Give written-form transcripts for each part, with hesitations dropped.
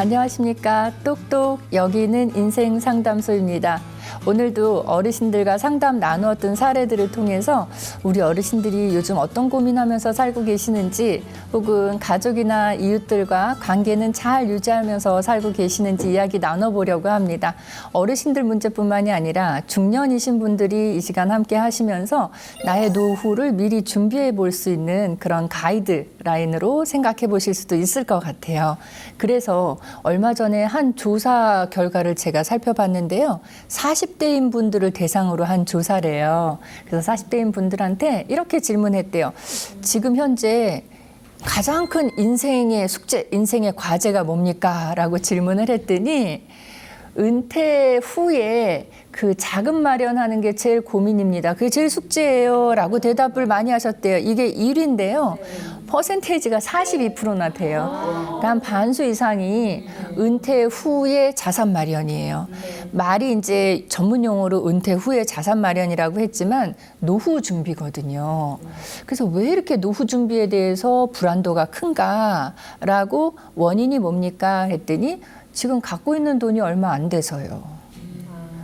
안녕하십니까. 똑똑 여기는 인생상담소입니다. 오늘도 어르신들과 상담 나누었던 사례들을 통해서 우리 어르신들이 요즘 어떤 고민하면서 살고 계시는지 혹은 가족이나 이웃들과 관계는 잘 유지하면서 살고 계시는지 이야기 나눠보려고 합니다. 어르신들 문제뿐만이 아니라 중년이신 분들이 이 시간 함께 하시면서 나의 노후를 미리 준비해 볼 수 있는 그런 가이드라인으로 생각해 보실 수도 있을 것 같아요. 그래서 얼마 전에 한 조사 결과를 제가 살펴봤는데요. 40대인 분들을 대상으로 한 조사래요. 그래서 40대인 분들한테 이렇게 질문했대요. 지금 현재 가장 큰 인생의 숙제, 인생의 과제가 뭡니까? 라고 질문을 했더니 은퇴 후에 그 자금 마련하는 게 제일 고민입니다. 그게 제일 숙제예요. 라고 대답을 많이 하셨대요. 이게 1위인데요. 퍼센테이지가 42%나 돼요. 그러니까 한 반수 이상이 은퇴 후에 자산 마련이에요. 말이 이제 전문 용어로 은퇴 후에 자산 마련이라고 했지만 노후 준비거든요. 그래서 왜 이렇게 노후 준비에 대해서 불안도가 큰가라고 원인이 뭡니까 했더니 지금 갖고 있는 돈이 얼마 안 돼서요.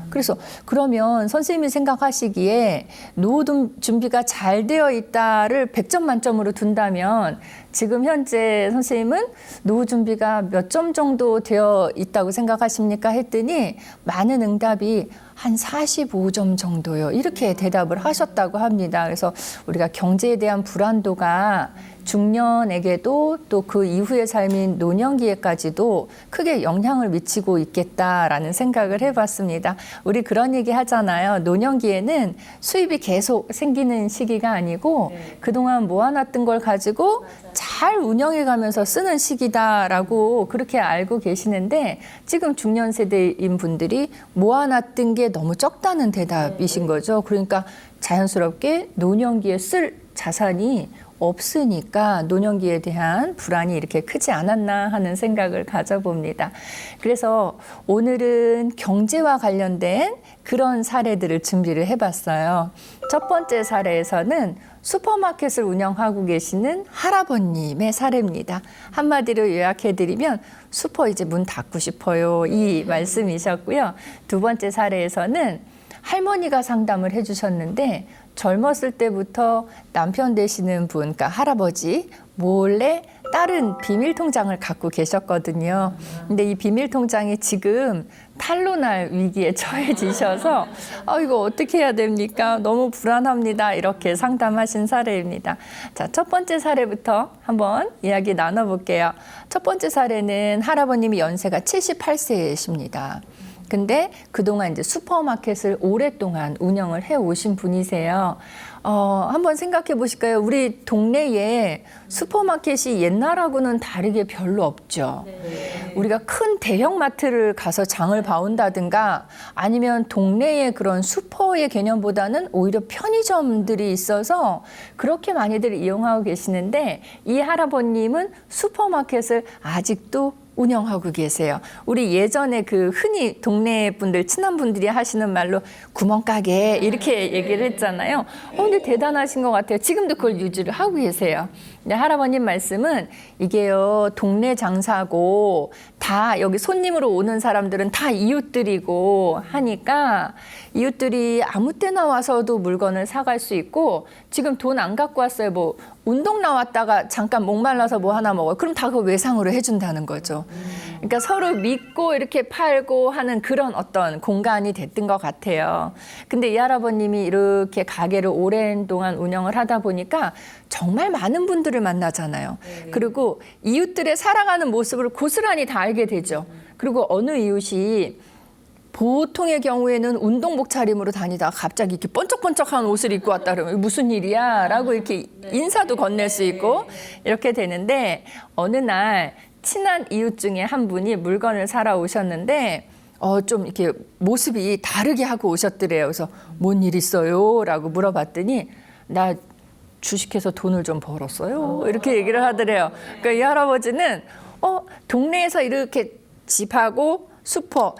그래서 그러면 선생님이 생각하시기에 노후 준비가 잘 되어 있다를 100점 만점으로 둔다면 지금 현재 선생님은 노후 준비가 몇 점 정도 되어 있다고 생각하십니까? 했더니 많은 응답이 한 45점 정도요. 이렇게 대답을 하셨다고 합니다. 그래서 우리가 경제에 대한 불안도가 중년에게도 또 그 이후의 삶인 노년기에까지도 크게 영향을 미치고 있겠다라는 생각을 해봤습니다. 우리 그런 얘기 하잖아요. 노년기에는 수입이 계속 생기는 시기가 아니고 그동안 모아놨던 걸 가지고 잘 운영해가면서 쓰는 시기다라고 그렇게 알고 계시는데 지금 중년 세대인 분들이 모아놨던 게 너무 적다는 대답이신 거죠. 그러니까 자연스럽게 노년기에 쓸 자산이 없으니까 노년기에 대한 불안이 이렇게 크지 않았나 하는 생각을 가져봅니다. 그래서 오늘은 경제와 관련된 그런 사례들을 준비를 해봤어요. 첫 번째 사례에서는 슈퍼마켓을 운영하고 계시는 할아버님의 사례입니다. 한마디로 요약해드리면 슈퍼 이제 문 닫고 싶어요. 이 말씀이셨고요. 두 번째 사례에서는 할머니가 상담을 해주셨는데 젊었을 때부터 남편 되시는 분, 그러니까 할아버지 몰래 다른 비밀 통장을 갖고 계셨거든요. 근데 이 비밀 통장이 지금 탄로날 위기에 처해지셔서 이거 어떻게 해야 됩니까? 너무 불안합니다. 이렇게 상담하신 사례입니다. 자, 첫 번째 사례부터 한번 이야기 나눠볼게요. 첫 번째 사례는 할아버님이 연세가 78세이십니다. 근데 그동안 이제 슈퍼마켓을 오랫동안 운영을 해 오신 분이세요. 한번 생각해 보실까요? 우리 동네에 슈퍼마켓이 옛날하고는 다르게 별로 없죠. 네. 우리가 큰 대형마트를 가서 장을 봐온다든가 아니면 동네의 그런 슈퍼의 개념보다는 오히려 편의점들이 있어서 그렇게 많이들 이용하고 계시는데 이 할아버님은 슈퍼마켓을 아직도 운영하고 계세요. 우리 예전에 그 흔히 동네 분들, 친한 분들이 하시는 말로 구멍가게 이렇게 얘기를 했잖아요. 근데 대단하신 것 같아요. 지금도 그걸 유지를 하고 계세요. 근데 할아버님 말씀은 이게요, 동네 장사고 다 여기 손님으로 오는 사람들은 다 이웃들이고 하니까 이웃들이 아무 때나 와서도 물건을 사갈 수 있고 지금 돈 안 갖고 왔어요. 뭐 운동 나왔다가 잠깐 목말라서 뭐 하나 먹어요. 그럼 다 그거 외상으로 해준다는 거죠. 그러니까 서로 믿고 이렇게 팔고 하는 그런 어떤 공간이 됐던 것 같아요. 근데 이 할아버님이 이렇게 가게를 오랜 동안 운영을 하다 보니까 정말 많은 분들을 만나잖아요. 그리고 이웃들의 살아가는 모습을 고스란히 다 알게 되죠. 그리고 어느 이웃이 보통의 경우에는 운동복 차림으로 다니다 갑자기 이렇게 번쩍번쩍한 옷을 입고 왔다 그러면 무슨 일이야? 라고 이렇게 인사도 건넬 수 있고 이렇게 되는데 어느 날 친한 이웃 중에 한 분이 물건을 사러 오셨는데 좀 이렇게 모습이 다르게 하고 오셨더래요. 그래서 뭔 일 있어요? 라고 물어봤더니 나 주식해서 돈을 좀 벌었어요. 이렇게 얘기를 하더래요. 그러니까 이 할아버지는 동네에서 이렇게 집하고 슈퍼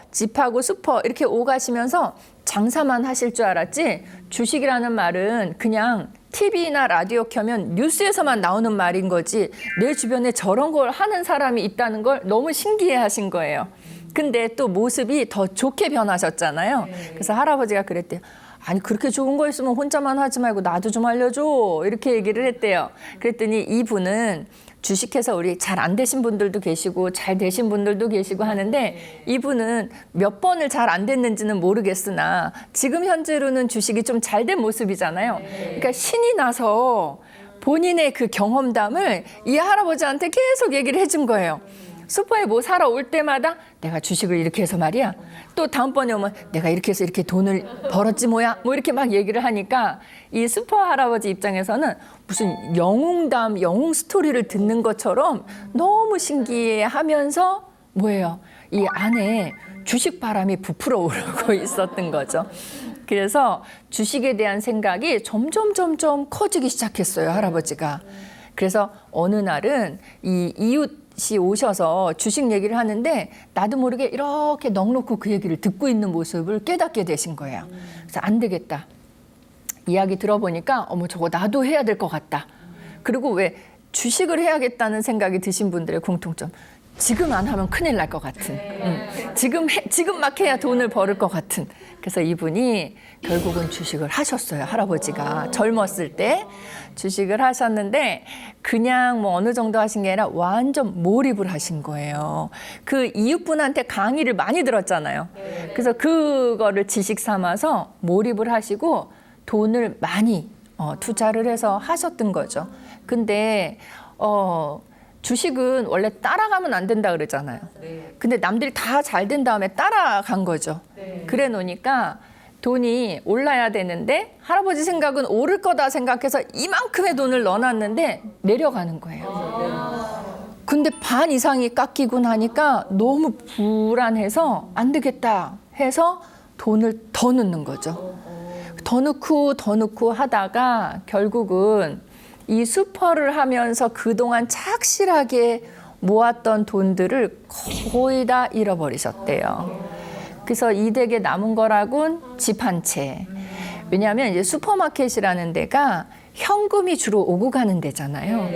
이렇게 오가시면서 장사만 하실 줄 알았지 주식이라는 말은 그냥 TV나 라디오 켜면 뉴스에서만 나오는 말인 거지 내 주변에 저런 걸 하는 사람이 있다는 걸 너무 신기해 하신 거예요. 근데 또 모습이 더 좋게 변하셨잖아요. 그래서 할아버지가 그랬대요. 아니 그렇게 좋은 거 있으면 혼자만 하지 말고 나도 좀 알려줘 이렇게 얘기를 했대요. 그랬더니 이분은 주식해서 우리 잘 안 되신 분들도 계시고 잘 되신 분들도 계시고 하는데 이분은 몇 번을 잘 안 됐는지는 모르겠으나 지금 현재로는 주식이 좀 잘 된 모습이잖아요. 그러니까 신이 나서 본인의 그 경험담을 이 할아버지한테 계속 얘기를 해준 거예요. 슈퍼에 뭐 사러 올 때마다 내가 주식을 이렇게 해서 말이야. 또 다음번에 오면 내가 이렇게 해서 이렇게 돈을 벌었지 뭐야. 뭐 이렇게 막 얘기를 하니까 이 슈퍼 할아버지 입장에서는 무슨 영웅담, 영웅 스토리를 듣는 것처럼 너무 신기해하면서 뭐예요? 이 안에 주식 바람이 부풀어 오르고 있었던 거죠. 그래서 주식에 대한 생각이 점점 커지기 시작했어요, 할아버지가. 그래서 어느 날은 이 이웃이 오셔서 주식 얘기를 하는데 나도 모르게 이렇게 넋놓고 그 얘기를 듣고 있는 모습을 깨닫게 되신 거예요. 그래서 안 되겠다. 이야기 들어보니까 어머 저거 나도 해야 될 것 같다. 그리고 왜 주식을 해야겠다는 생각이 드신 분들의 공통점. 지금 안 하면 큰일 날 것 같은. 지금 막 해야 돈을 벌을 것 같은. 그래서 이분이 결국은 주식을 하셨어요. 할아버지가 젊었을 때 주식을 하셨는데 그냥 뭐 어느 정도 하신 게 아니라 완전 몰입을 하신 거예요. 그 이웃분한테 강의를 많이 들었잖아요. 그래서 그거를 지식 삼아서 몰입을 하시고 돈을 많이 투자를 해서 하셨던 거죠. 근데 주식은 원래 따라가면 안 된다 그러잖아요. 근데 남들이 다 잘 된 다음에 따라간 거죠. 그래 놓으니까 돈이 올라야 되는데 할아버지 생각은 오를 거다 생각해서 이만큼의 돈을 넣어놨는데 내려가는 거예요. 근데 반 이상이 깎이고 나니까 너무 불안해서 안 되겠다 해서 돈을 더 넣는 거죠. 더 넣고 하다가 결국은 이 슈퍼를 하면서 그동안 착실하게 모았던 돈들을 거의 다 잃어버리셨대요. 그래서 이 댁에 남은 거라곤 집 한 채. 왜냐하면 이제 슈퍼마켓이라는 데가 현금이 주로 오고 가는 데잖아요.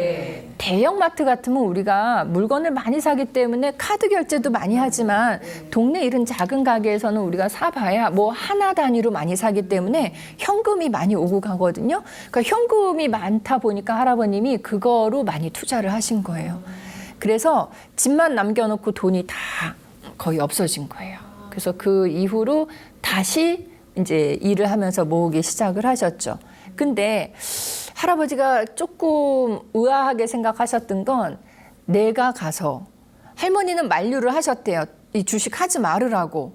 대형마트 같으면 우리가 물건을 많이 사기 때문에 카드 결제도 많이 하지만 동네 이런 작은 가게에서는 우리가 사봐야 뭐 하나 단위로 많이 사기 때문에 현금이 많이 오고 가거든요. 그러니까 현금이 많다 보니까 할아버님이 그거로 많이 투자를 하신 거예요. 그래서 집만 남겨놓고 돈이 다 거의 없어진 거예요. 그래서 그 이후로 다시 이제 일을 하면서 모으기 시작을 하셨죠. 근데 할아버지가 조금 의아하게 생각하셨던 건 내가 가서 할머니는 만류를 하셨대요. 이 주식 하지 말으라고.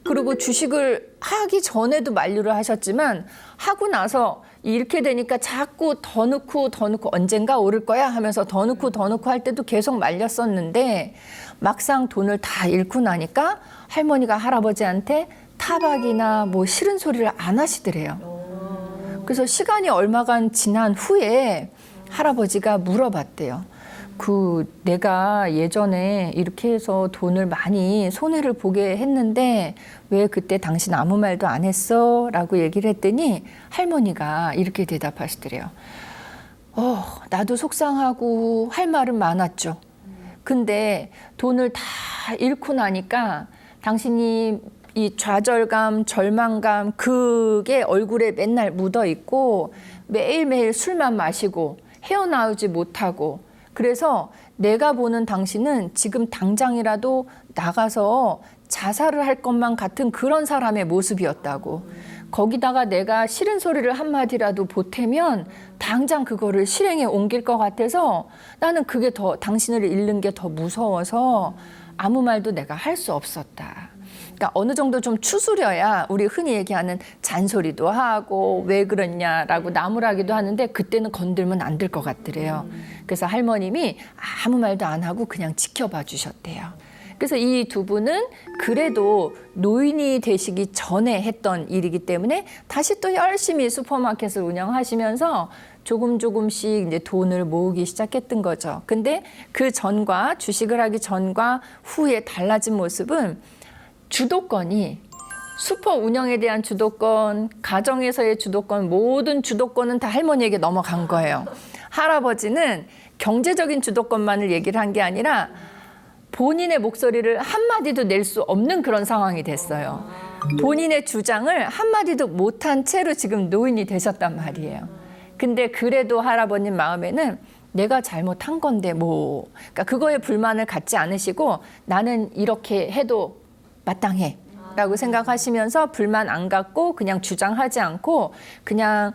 그리고 주식을 하기 전에도 만류를 하셨지만 하고 나서 이렇게 되니까 자꾸 더 넣고 언젠가 오를 거야 하면서 더 넣고 할 때도 계속 말렸었는데 막상 돈을 다 잃고 나니까 할머니가 할아버지한테 타박이나 뭐 싫은 소리를 안 하시더래요. 그래서 시간이 얼마간 지난 후에 할아버지가 물어봤대요. 내가 예전에 이렇게 해서 돈을 많이 손해를 보게 했는데 왜 그때 당신 아무 말도 안 했어? 라고 얘기를 했더니 할머니가 이렇게 대답하시더래요. 나도 속상하고 할 말은 많았죠. 근데 돈을 다 잃고 나니까 당신이 이 좌절감, 절망감 그게 얼굴에 맨날 묻어 있고 매일매일 술만 마시고 헤어나오지 못하고 그래서 내가 보는 당신은 지금 당장이라도 나가서 자살을 할 것만 같은 그런 사람의 모습이었다고. 거기다가 내가 싫은 소리를 한마디라도 보태면 당장 그거를 실행에 옮길 것 같아서 나는 그게 더 당신을 잃는 게 더 무서워서 아무 말도 내가 할 수 없었다. 그러니까 어느 정도 좀 추스려야 우리 흔히 얘기하는 잔소리도 하고 왜 그랬냐라고 나무라기도 하는데 그때는 건들면 안 될 것 같더래요. 그래서 할머님이 아무 말도 안 하고 그냥 지켜봐 주셨대요. 그래서 이 두 분은 그래도 노인이 되시기 전에 했던 일이기 때문에 다시 또 열심히 슈퍼마켓을 운영하시면서 조금씩 이제 돈을 모으기 시작했던 거죠. 근데 그 전과 주식을 하기 전과 후에 달라진 모습은 주도권이 슈퍼 운영에 대한 주도권, 가정에서의 주도권, 모든 주도권은 다 할머니에게 넘어간 거예요. 할아버지는 경제적인 주도권만을 얘기를 한 게 아니라 본인의 목소리를 한마디도 낼 수 없는 그런 상황이 됐어요. 본인의 주장을 한마디도 못한 채로 지금 노인이 되셨단 말이에요. 근데 그래도 할아버님 마음에는 내가 잘못한 건데 뭐, 그러니까 그거에 불만을 갖지 않으시고 나는 이렇게 해도 마땅해 라고 생각하시면서 불만 안 갖고 그냥 주장하지 않고 그냥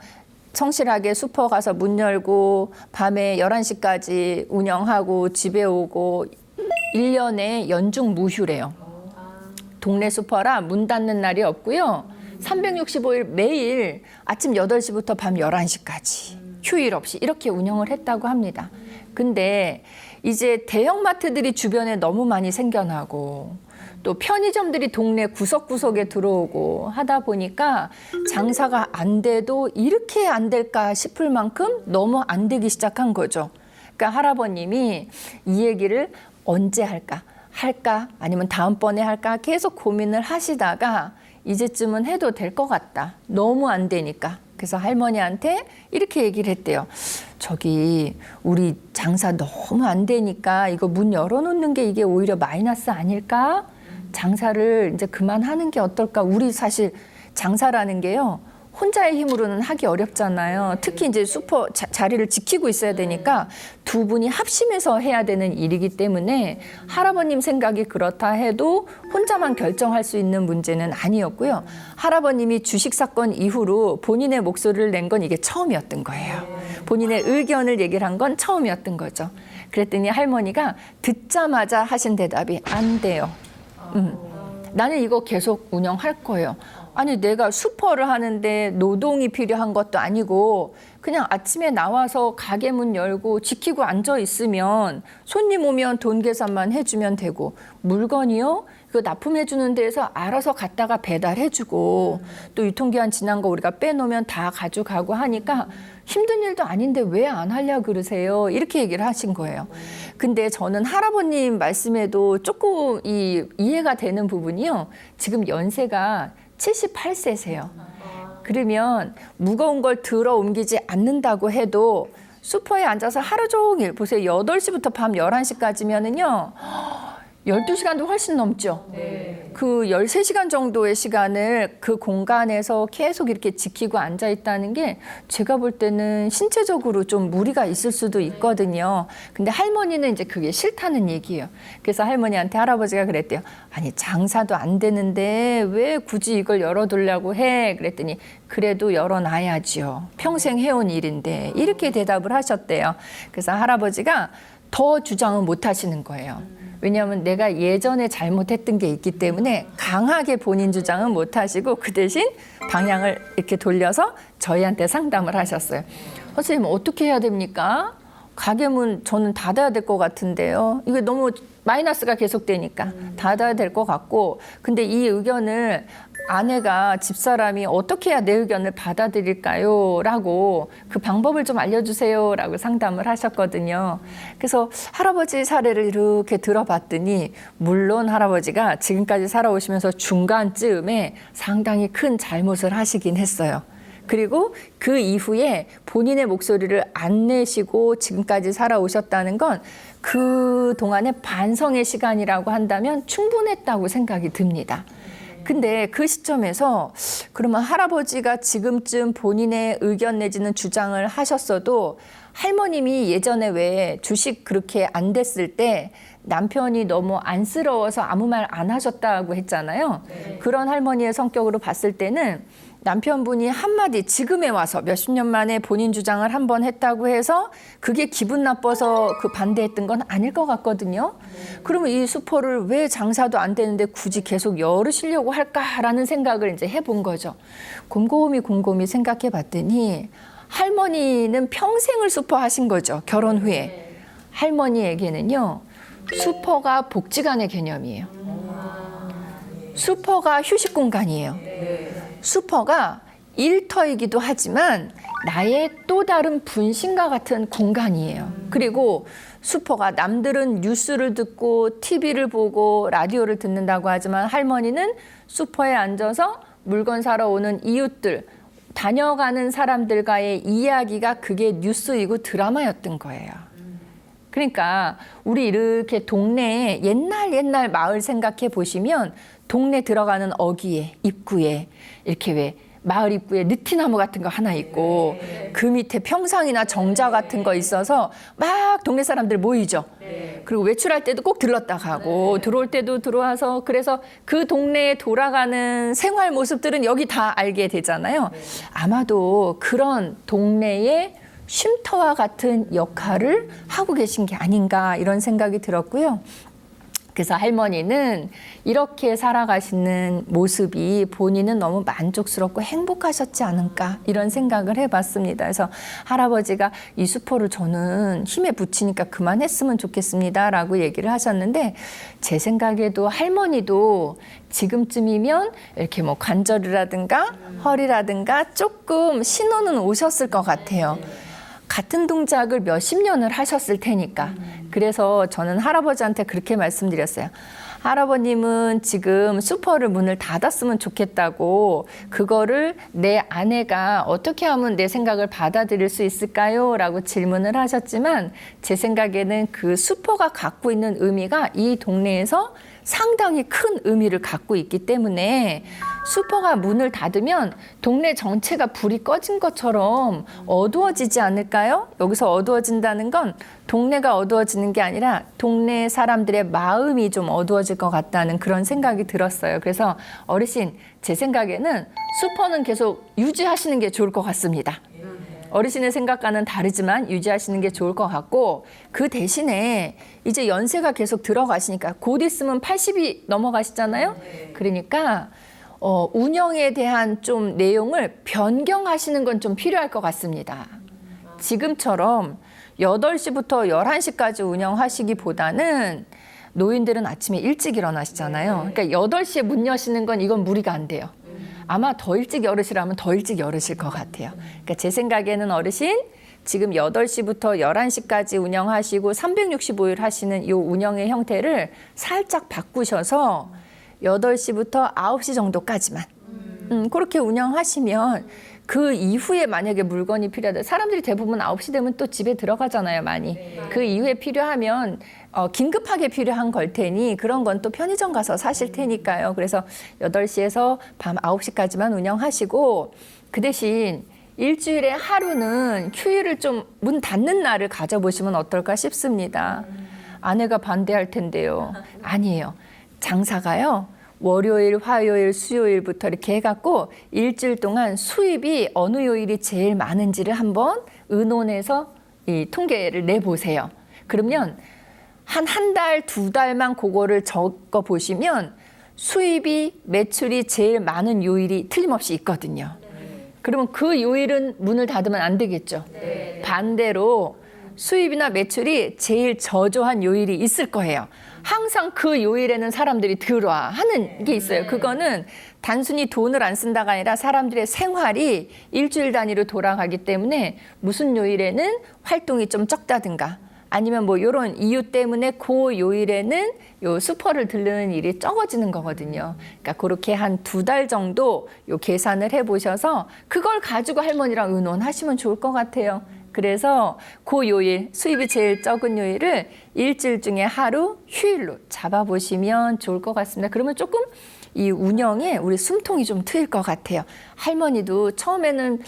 성실하게 슈퍼 가서 문 열고 밤에 11시까지 운영하고 집에 오고 1년에 연중 무휴래요. 동네 슈퍼라 문 닫는 날이 없고요. 365일 매일 아침 8시부터 밤 11시까지 휴일 없이 이렇게 운영을 했다고 합니다. 근데 이제 대형마트들이 주변에 너무 많이 생겨나고 또 편의점들이 동네 구석구석에 들어오고 하다 보니까 장사가 안 돼도 이렇게 안 될까 싶을 만큼 너무 안 되기 시작한 거죠. 그러니까 할아버님이 이 얘기를 언제 할까 아니면 다음번에 할까 계속 고민을 하시다가 이제쯤은 해도 될 것 같다. 너무 안 되니까. 그래서 할머니한테 이렇게 얘기를 했대요. 저기 우리 장사 너무 안 되니까 이거 문 열어놓는 게 이게 오히려 마이너스 아닐까? 장사를 이제 그만하는 게 어떨까? 우리 사실 장사라는 게요. 혼자의 힘으로는 하기 어렵잖아요. 특히 이제 슈퍼 자리를 지키고 있어야 되니까 두 분이 합심해서 해야 되는 일이기 때문에 할아버님 생각이 그렇다 해도 혼자만 결정할 수 있는 문제는 아니었고요. 할아버님이 주식 사건 이후로 본인의 목소리를 낸 건 이게 처음이었던 거예요. 본인의 의견을 얘기를 한 건 처음이었던 거죠. 그랬더니 할머니가 듣자마자 하신 대답이 안 돼요. 나는 이거 계속 운영할 거예요. 아니 내가 슈퍼를 하는데 노동이 필요한 것도 아니고 그냥 아침에 나와서 가게 문 열고 지키고 앉아 있으면 손님 오면 돈 계산만 해주면 되고 물건이요? 그거 납품해 주는 데에서 알아서 갖다가 배달해 주고 또 유통기한 지난 거 우리가 빼놓으면 다 가져가고 하니까 힘든 일도 아닌데 왜 안 하려고 그러세요? 이렇게 얘기를 하신 거예요. 근데 저는 할아버님 말씀에도 조금 이해가 되는 부분이요. 지금 연세가 78세세요. 그러면 무거운 걸 들어 옮기지 않는다고 해도 슈퍼에 앉아서 하루 종일 보세요. 8시부터 밤 11시까지면은요. 12시간도 훨씬 넘죠. 네. 그 13시간 정도의 시간을 그 공간에서 계속 이렇게 지키고 앉아 있다는 게 제가 볼 때는 신체적으로 좀 무리가 있을 수도 있거든요. 근데 할머니는 이제 그게 싫다는 얘기예요. 그래서 할머니한테 할아버지가 그랬대요. 아니 장사도 안 되는데 왜 굳이 이걸 열어두려고 해? 그랬더니 그래도 열어놔야지요. 평생 해온 일인데 이렇게 대답을 하셨대요. 그래서 할아버지가 더 주장은 못 하시는 거예요. 왜냐하면 내가 예전에 잘못했던 게 있기 때문에 강하게 본인 주장은 못 하시고 그 대신 방향을 이렇게 돌려서 저희한테 상담을 하셨어요. 선생님 어떻게 해야 됩니까? 가게 문 저는 닫아야 될 것 같은데요. 이게 너무 마이너스가 계속되니까 닫아야 될 것 같고 근데 이 의견을 아내가 집사람이 어떻게 해야 내 의견을 받아들일까요? 라고 그 방법을 좀 알려주세요 라고 상담을 하셨거든요. 그래서 할아버지 사례를 이렇게 들어봤더니 물론 할아버지가 지금까지 살아오시면서 중간쯤에 상당히 큰 잘못을 하시긴 했어요. 그리고 그 이후에 본인의 목소리를 안 내시고 지금까지 살아오셨다는 건 그동안의 반성의 시간이라고 한다면 충분했다고 생각이 듭니다. 근데 그 시점에서 그러면 할아버지가 지금쯤 본인의 의견 내지는 주장을 하셨어도 할머님이 예전에 왜 주식 그렇게 안 됐을 때 남편이 너무 안쓰러워서 아무 말 안 하셨다고 했잖아요. 네. 그런 할머니의 성격으로 봤을 때는 남편분이 한마디 지금에 와서 몇십 년 만에 본인 주장을 한번 했다고 해서 그게 기분 나빠서 그 반대했던 건 아닐 것 같거든요. 그러면 이 슈퍼를 왜 장사도 안 되는데 굳이 계속 열으시려고 할까라는 생각을 이제 해본 거죠. 곰곰이 생각해 봤더니 할머니는 평생을 슈퍼 하신 거죠. 결혼 후에. 할머니에게는요. 슈퍼가 복지관의 개념이에요. 슈퍼가 휴식 공간이에요. 슈퍼가 일터이기도 하지만 나의 또 다른 분신과 같은 공간이에요. 그리고 슈퍼가 남들은 뉴스를 듣고 TV를 보고 라디오를 듣는다고 하지만 할머니는 슈퍼에 앉아서 물건 사러 오는 이웃들, 다녀가는 사람들과의 이야기가 그게 뉴스이고 드라마였던 거예요. 그러니까 우리 이렇게 동네에 옛날 마을 생각해 보시면 동네 들어가는 어귀에 입구에 이렇게 왜 마을 입구에 느티나무 같은 거 하나 있고 그 밑에 평상이나 정자 같은 거 있어서 막 동네 사람들 모이죠. 그리고 외출할 때도 꼭 들렀다 가고 들어올 때도 들어와서 그래서 그 동네에 돌아가는 생활 모습들은 여기 다 알게 되잖아요. 아마도 그런 동네의 쉼터와 같은 역할을 하고 계신 게 아닌가 이런 생각이 들었고요. 그래서 할머니는 이렇게 살아가시는 모습이 본인은 너무 만족스럽고 행복하셨지 않을까 이런 생각을 해봤습니다. 그래서 할아버지가 이 수포를 저는 힘에 붙이니까 그만했으면 좋겠습니다 라고 얘기를 하셨는데 제 생각에도 할머니도 지금쯤이면 이렇게 뭐 관절이라든가 허리라든가 조금 신호는 오셨을 것 같아요. 같은 동작을 몇십 년을 하셨을 테니까. 그래서 저는 할아버지한테 그렇게 말씀드렸어요. 할아버님은 지금 슈퍼를 문을 닫았으면 좋겠다고 그거를 내 아내가 어떻게 하면 내 생각을 받아들일 수 있을까요? 라고 질문을 하셨지만 제 생각에는 그 슈퍼가 갖고 있는 의미가 이 동네에서 상당히 큰 의미를 갖고 있기 때문에 슈퍼가 문을 닫으면 동네 전체가 불이 꺼진 것처럼 어두워지지 않을까요? 여기서 어두워진다는 건 동네가 어두워지는 게 아니라 동네 사람들의 마음이 좀 어두워질 것 같다는 그런 생각이 들었어요. 그래서 어르신, 제 생각에는 슈퍼는 계속 유지하시는 게 좋을 것 같습니다. 어르신의 생각과는 다르지만 유지하시는 게 좋을 것 같고 그 대신에 이제 연세가 계속 들어가시니까 곧 있으면 80이 넘어가시잖아요. 그러니까 운영에 대한 좀 내용을 변경하시는 건 좀 필요할 것 같습니다. 지금처럼 8시부터 11시까지 운영하시기보다는 노인들은 아침에 일찍 일어나시잖아요. 그러니까 8시에 문 여시는 건 이건 무리가 안 돼요. 아마 더 일찍 열으시라면 더 일찍 열으실 것 같아요. 그러니까 제 생각에는 어르신 지금 8시부터 11시까지 운영하시고 365일 하시는 이 운영의 형태를 살짝 바꾸셔서 8시부터 9시 정도까지만 그렇게 운영하시면 그 이후에 만약에 물건이 필요하다. 사람들이 대부분 9시 되면 또 집에 들어가잖아요, 많이. 그 이후에 필요하면 긴급하게 필요한 걸 테니 그런 건 또 편의점 가서 사실 테니까요. 그래서 8시에서 밤 9시까지만 운영하시고 그 대신 일주일에 하루는 휴일을 좀 문 닫는 날을 가져보시면 어떨까 싶습니다. 아내가 반대할 텐데요. 아니에요. 장사가요. 월요일, 화요일, 수요일부터 이렇게 해갖고 일주일 동안 수입이 어느 요일이 제일 많은지를 한번 의논해서 이 통계를 내보세요. 그러면 한 달, 2달만 그거를 적어 보시면 수입이, 매출이 제일 많은 요일이 틀림없이 있거든요. 그러면 그 요일은 문을 닫으면 안 되겠죠. 반대로 수입이나 매출이 제일 저조한 요일이 있을 거예요. 항상 그 요일에는 사람들이 들어와 하는 게 있어요. 그거는 단순히 돈을 안 쓴다가 아니라 사람들의 생활이 일주일 단위로 돌아가기 때문에 무슨 요일에는 활동이 좀 적다든가 아니면 뭐 이런 이유 때문에 그 요일에는 요 슈퍼를 들르는 일이 적어지는 거거든요. 그러니까 그렇게 한 2달 정도 요 계산을 해보셔서 그걸 가지고 할머니랑 의논하시면 좋을 것 같아요. 그래서 그 요일, 수입이 제일 적은 요일을 일주일 중에 하루 휴일로 잡아보시면 좋을 것 같습니다. 그러면 조금 이 운영에 우리 숨통이 좀 트일 것 같아요. 할머니도 처음에는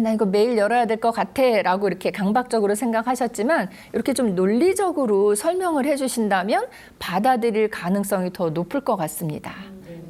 나 이거 매일 열어야 될 것 같아 라고 이렇게 강박적으로 생각하셨지만 이렇게 좀 논리적으로 설명을 해주신다면 받아들일 가능성이 더 높을 것 같습니다.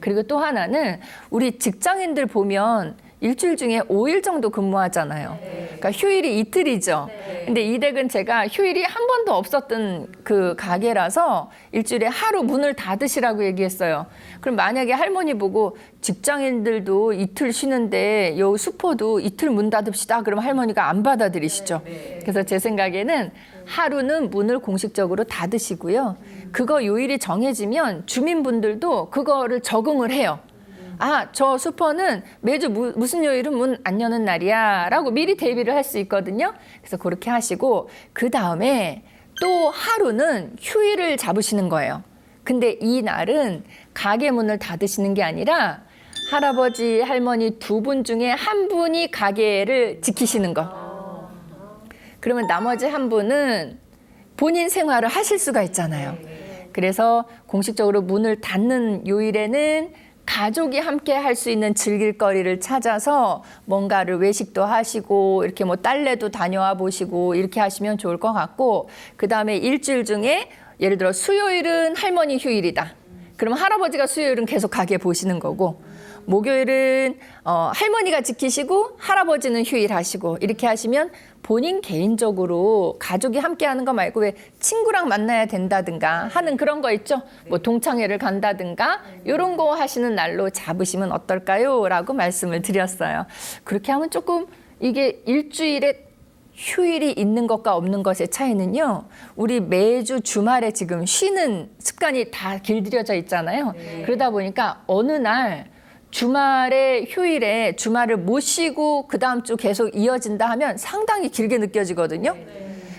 그리고 또 하나는 우리 직장인들 보면 일주일 중에 5일 정도 근무하잖아요. 그러니까 휴일이 이틀이죠. 근데 이 댁은 제가 휴일이 한 번도 없었던 그 가게라서 일주일에 하루 문을 닫으시라고 얘기했어요. 그럼 만약에 할머니 보고 직장인들도 이틀 쉬는데 요 슈퍼도 이틀 문 닫읍시다. 그럼 할머니가 안 받아들이시죠. 그래서 제 생각에는 하루는 문을 공식적으로 닫으시고요. 그거 요일이 정해지면 주민분들도 그거를 적응을 해요. 아, 저 슈퍼는 매주 무슨 요일은 문 안 여는 날이야 라고 미리 대비를 할 수 있거든요. 그래서 그렇게 하시고 그 다음에 또 하루는 휴일을 잡으시는 거예요. 근데 이 날은 가게 문을 닫으시는 게 아니라 할아버지, 할머니 두 분 중에 한 분이 가게를 지키시는 거. 그러면 나머지 한 분은 본인 생활을 하실 수가 있잖아요. 그래서 공식적으로 문을 닫는 요일에는 가족이 함께 할 수 있는 즐길 거리를 찾아서 뭔가를 외식도 하시고 이렇게 뭐 딸내도 다녀와 보시고 이렇게 하시면 좋을 것 같고, 그다음에 일주일 중에 예를 들어 수요일은 할머니 휴일이다. 그러면 할아버지가 수요일은 계속 가게 보시는 거고, 목요일은 할머니가 지키시고 할아버지는 휴일 하시고, 이렇게 하시면 본인 개인적으로 가족이 함께 하는 거 말고 왜 친구랑 만나야 된다든가 하는 그런 거 있죠. 뭐 동창회를 간다든가 이런 거 하시는 날로 잡으시면 어떨까요? 라고 말씀을 드렸어요. 그렇게 하면 조금 이게 일주일에 휴일이 있는 것과 없는 것의 차이는요. 우리 매주 주말에 지금 쉬는 습관이 다 길들여져 있잖아요. 그러다 보니까 어느 날 주말에 휴일에 주말을 못 쉬고 그 다음 주 계속 이어진다 하면 상당히 길게 느껴지거든요.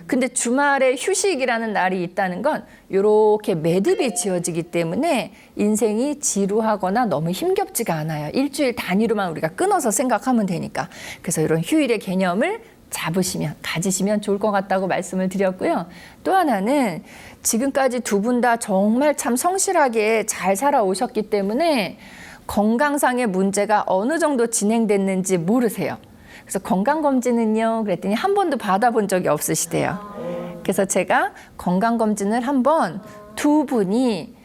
근데 주말에 휴식이라는 날이 있다는 건 이렇게 매듭이 지어지기 때문에 인생이 지루하거나 너무 힘겹지가 않아요. 일주일 단위로만 우리가 끊어서 생각하면 되니까. 그래서 이런 휴일의 개념을 잡으시면, 가지시면 좋을 것 같다고 말씀을 드렸고요. 또 하나는 지금까지 두 분 다 정말 참 성실하게 잘 살아오셨기 때문에 건강상의 문제가 어느 정도 진행됐는지 모르세요. 그래서 건강검진은요, 그랬더니 한 번도 받아본 적이 없으시대요. 그래서 제가 건강검진을 한번 두 분이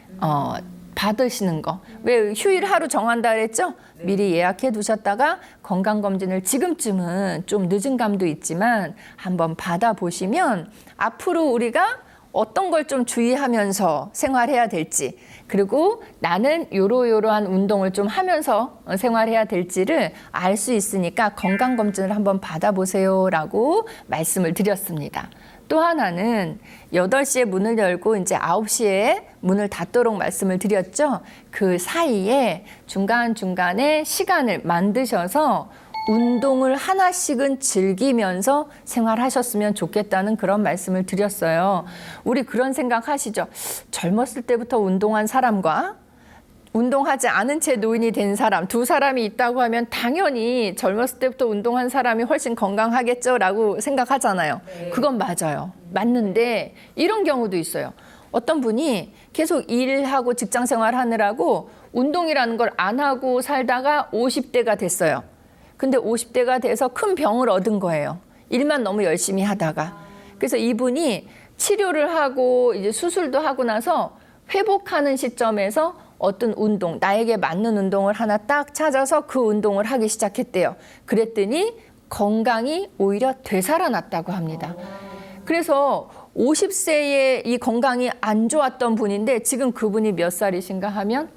받으시는 거. 왜 휴일 하루 정한다 그랬죠? 미리 예약해 두셨다가 건강검진을 지금쯤은 좀 늦은 감도 있지만 한번 받아보시면 앞으로 우리가 어떤 걸 좀 주의하면서 생활해야 될지, 그리고 나는 요러요러한 운동을 좀 하면서 생활해야 될지를 알 수 있으니까 건강검진을 한번 받아보세요라고 말씀을 드렸습니다. 또 하나는 8시에 문을 열고 이제 9시에 문을 닫도록 말씀을 드렸죠. 그 사이에 중간중간에 시간을 만드셔서 운동을 하나씩은 즐기면서 생활하셨으면 좋겠다는 그런 말씀을 드렸어요. 우리 그런 생각 하시죠? 젊었을 때부터 운동한 사람과 운동하지 않은 채 노인이 된 사람, 두 사람이 있다고 하면 당연히 젊었을 때부터 운동한 사람이 훨씬 건강하겠죠라고 생각하잖아요. 그건 맞아요. 맞는데 이런 경우도 있어요. 어떤 분이 계속 일하고 직장 생활 하느라고 운동이라는 걸 안 하고 살다가 50대가 됐어요. 근데 50대가 돼서 큰 병을 얻은 거예요. 일만 너무 열심히 하다가. 그래서 이분이 치료를 하고 이제 수술도 하고 나서 회복하는 시점에서 어떤 운동, 나에게 맞는 운동을 하나 딱 찾아서 그 운동을 하기 시작했대요. 그랬더니 건강이 오히려 되살아났다고 합니다. 그래서 50세에 이 건강이 안 좋았던 분인데 지금 그분이 몇 살이신가 하면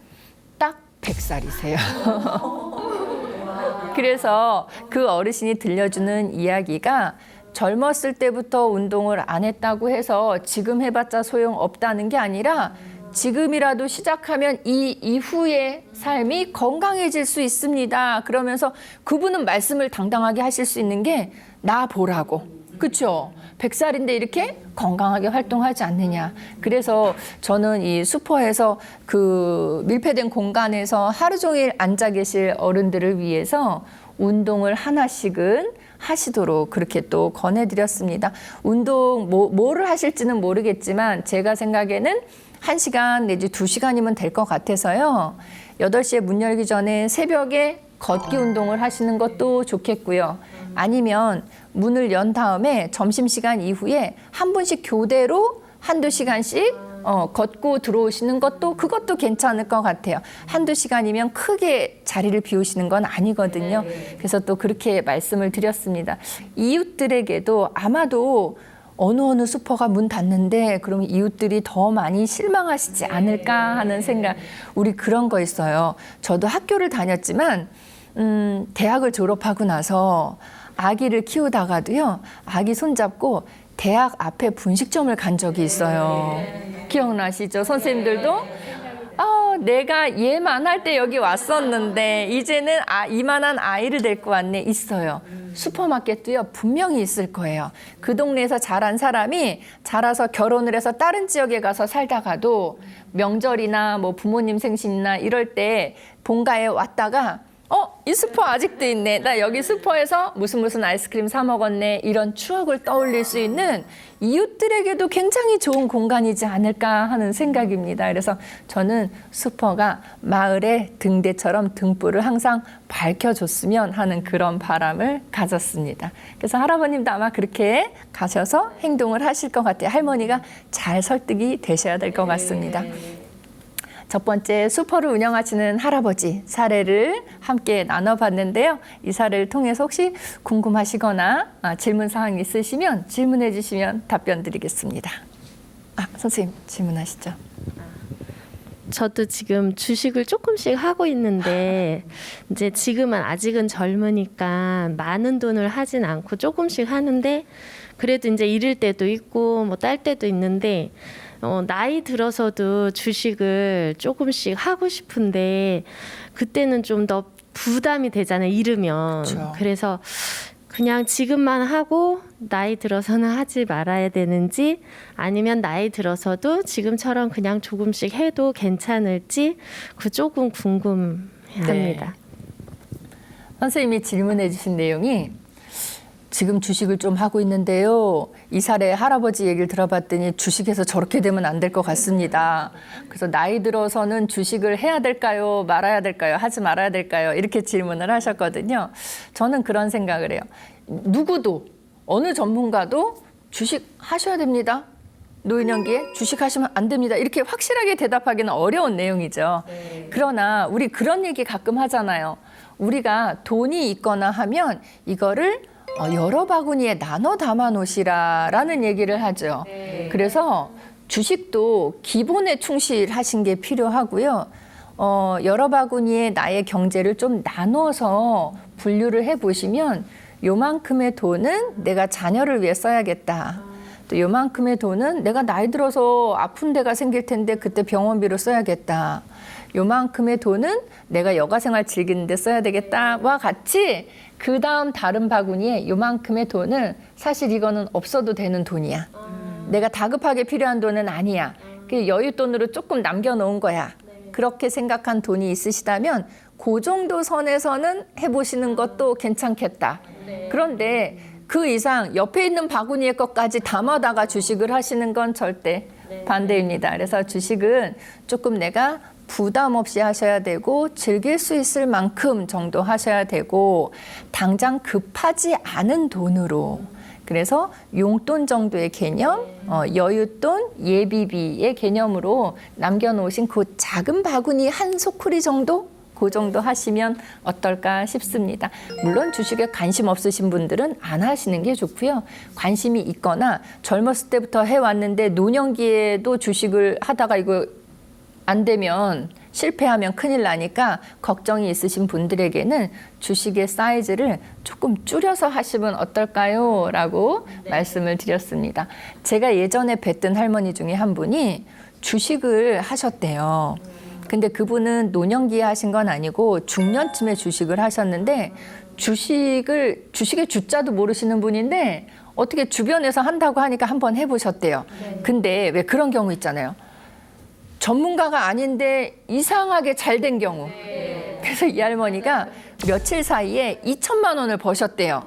딱 100살이세요. 그래서 그 어르신이 들려주는 이야기가 젊었을 때부터 운동을 안 했다고 해서 지금 해봤자 소용없다는 게 아니라 지금이라도 시작하면 이 이후의 삶이 건강해질 수 있습니다. 그러면서 그분은 말씀을 당당하게 하실 수 있는 게 나 보라고. 그렇죠? 100살인데 이렇게 건강하게 활동하지 않느냐. 그래서 저는 이 슈퍼에서 그 밀폐된 공간에서 하루 종일 앉아 계실 어른들을 위해서 운동을 하나씩은 하시도록 그렇게 또 권해드렸습니다. 운동 뭐를 하실지는 모르겠지만 제가 생각에는 1시간 내지 2시간이면 될 것 같아서요. 8시에 문 열기 전에 새벽에 걷기 운동을 하시는 것도 좋겠고요. 아니면 문을 연 다음에 점심시간 이후에 한 분씩 교대로 한두 시간씩 걷고 들어오시는 것도 그것도 괜찮을 것 같아요. 한두 시간이면 크게 자리를 비우시는 건 아니거든요. 그래서 또 그렇게 말씀을 드렸습니다. 이웃들에게도 아마도 어느 슈퍼가 문 닫는데 그러면 이웃들이 더 많이 실망하시지 않을까 하는 생각. 우리 그런 거 있어요. 저도 학교를 다녔지만 대학을 졸업하고 나서 아기를 키우다가도요. 아기 손잡고 대학 앞에 분식점을 간 적이 있어요. 기억나시죠? 선생님들도? 내가 얘만 할 때 여기 왔었는데 이제는 이만한 아이를 데리고 왔네. 있어요. 슈퍼마켓도요, 분명히 있을 거예요. 그 동네에서 자란 사람이 자라서 결혼을 해서 다른 지역에 가서 살다가도 명절이나 뭐 부모님 생신이나 이럴 때 본가에 왔다가 이 슈퍼 아직도 있네. 나 여기 슈퍼에서 무슨 아이스크림 사 먹었네. 이런 추억을 떠올릴 수 있는 이웃들에게도 굉장히 좋은 공간이지 않을까 하는 생각입니다. 그래서 저는 슈퍼가 마을의 등대처럼 등불을 항상 밝혀줬으면 하는 그런 바람을 가졌습니다. 그래서 할아버님도 아마 그렇게 가셔서 행동을 하실 것 같아요. 할머니가 잘 설득이 되셔야 될 것 같습니다. 첫 번째, 슈퍼를 운영하시는 할아버지 사례를 함께 나눠봤는데요. 이 사례를 통해서 혹시 궁금하시거나 질문 사항 있으시면 질문해 주시면 답변 드리겠습니다. 선생님 질문하시죠. 저도 지금 주식을 조금씩 하고 있는데 이제 지금은 아직은 젊으니까 많은 돈을 하진 않고 조금씩 하는데 그래도 이제 잃을 때도 있고 뭐 딸 때도 있는데 나이 들어서도 주식을 조금씩 하고 싶은데 그때는 좀 더 부담이 되잖아요. 잃으면. 그렇죠. 그래서 그냥 지금만 하고 나이 들어서는 하지 말아야 되는지 아니면 나이 들어서도 지금처럼 그냥 조금씩 해도 괜찮을지 그 조금 궁금합니다. 네. 선생님이 질문해 주신 내용이 지금 주식을 좀 하고 있는데요. 이 사례 할아버지 얘기를 들어봤더니 주식해서 저렇게 되면 안 될 것 같습니다. 그래서 나이 들어서는 주식을 해야 될까요? 말아야 될까요? 하지 말아야 될까요? 이렇게 질문을 하셨거든요. 저는 그런 생각을 해요. 누구도 어느 전문가도 주식 하셔야 됩니다. 노인연기에 주식하시면 안 됩니다. 이렇게 확실하게 대답하기는 어려운 내용이죠. 그러나 우리 그런 얘기 가끔 하잖아요. 우리가 돈이 있거나 하면 이거를 여러 바구니에 나눠 담아 놓으시라라는 얘기를 하죠. 그래서 주식도 기본에 충실하신 게 필요하고요. 여러 바구니에 나의 경제를 좀 나눠서 분류를 해보시면 요만큼의 돈은 내가 자녀를 위해 써야겠다. 또 요만큼의 돈은 내가 나이 들어서 아픈 데가 생길 텐데 그때 병원비로 써야겠다. 요만큼의 돈은 내가 여가생활 즐기는 데 써야 되겠다와 같이 그 다음 다른 바구니에 요만큼의 돈은 사실 이거는 없어도 되는 돈이야. 내가 다급하게 필요한 돈은 아니야. 그 여윳돈으로 조금 남겨놓은 거야. 그렇게 생각한 돈이 있으시다면 그 정도 선에서는 해보시는 것도 괜찮겠다. 그런데 그 이상 옆에 있는 바구니의 것까지 담아다가 주식을 하시는 건 절대 반대입니다. 그래서 주식은 조금 내가 부담 없이 하셔야 되고 즐길 수 있을 만큼 정도 하셔야 되고 당장 급하지 않은 돈으로 그래서 용돈 정도의 개념, 여윳돈, 예비비의 개념으로 남겨놓으신 그 작은 바구니 한 소쿠리 정도? 그 정도 하시면 어떨까 싶습니다. 물론 주식에 관심 없으신 분들은 안 하시는 게 좋고요. 관심이 있거나 젊었을 때부터 해왔는데 노년기에도 주식을 하다가 이거 안 되면 실패하면 큰일 나니까 걱정이 있으신 분들에게는 주식의 사이즈를 조금 줄여서 하시면 어떨까요? 라고 말씀을 드렸습니다. 제가 예전에 뵀던 할머니 중에 한 분이 주식을 하셨대요. 근데 그분은 노년기에 하신 건 아니고 중년쯤에 주식을 하셨는데 주식의 주자도 모르시는 분인데 어떻게 주변에서 한다고 하니까 한번 해보셨대요. 근데 왜 그런 경우 있잖아요. 전문가가 아닌데 이상하게 잘 된 경우. 그래서 이 할머니가 며칠 사이에 2천만 원을 버셨대요.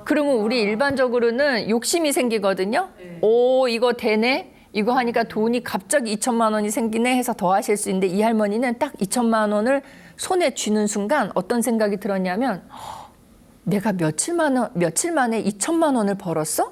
그러면 우리 일반적으로는 욕심이 생기거든요. 오, 이거 되네? 이거 하니까 돈이 갑자기 2천만 원이 생기네 해서 더 하실 수 있는데 이 할머니는 딱 2천만 원을 손에 쥐는 순간 어떤 생각이 들었냐면 내가 며칠 만에 2천만 원을 벌었어?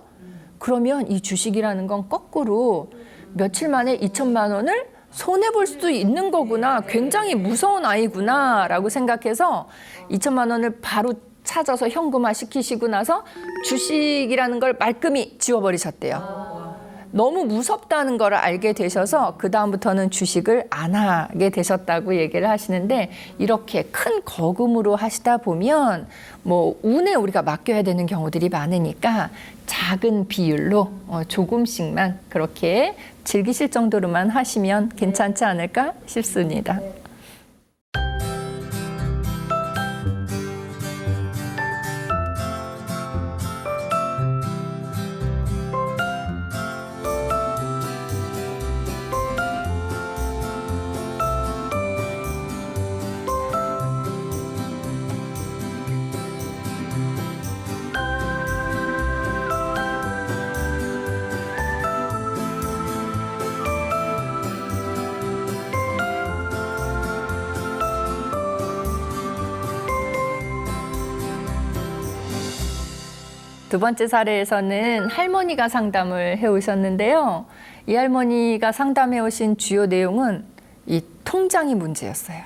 그러면 이 주식이라는 건 거꾸로 며칠 만에 2천만 원을 손해볼 수도 있는 거구나. 굉장히 무서운 아이구나 라고 생각해서 2천만 원을 바로 찾아서 현금화 시키시고 나서 주식이라는 걸 말끔히 지워버리셨대요. 너무 무섭다는 걸 알게 되셔서 그다음부터는 주식을 안 하게 되셨다고 얘기를 하시는데, 이렇게 큰 거금으로 하시다 보면 뭐 운에 우리가 맡겨야 되는 경우들이 많으니까 작은 비율로 조금씩만 그렇게 즐기실 정도로만 하시면 괜찮지 않을까 싶습니다. 두 번째 사례에서는 할머니가 상담을 해오셨는데요. 이 할머니가 상담해 오신 주요 내용은 이 통장이 문제였어요.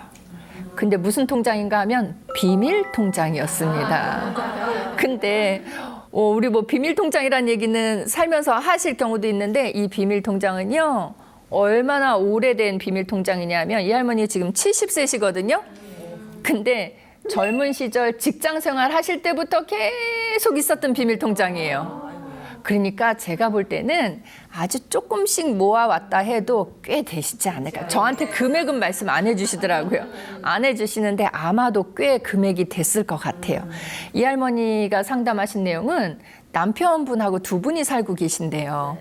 근데 무슨 통장인가 하면 비밀 통장이었습니다. 근데 우리 뭐 비밀 통장이란 얘기는 살면서 하실 경우도 있는데, 이 비밀 통장은요, 얼마나 오래된 비밀 통장이냐면 이 할머니 지금 70세시거든요. 근데 젊은 시절 직장 생활 하실 때부터 계속 있었던 비밀 통장이에요. 그러니까 제가 볼 때는 아주 조금씩 모아왔다 해도 꽤 되시지 않을까. 저한테 금액은 말씀 안 해주시더라고요. 안 해주시는데 아마도 꽤 금액이 됐을 것 같아요. 이 할머니가 상담하신 내용은 남편분하고 두 분이 살고 계신데요.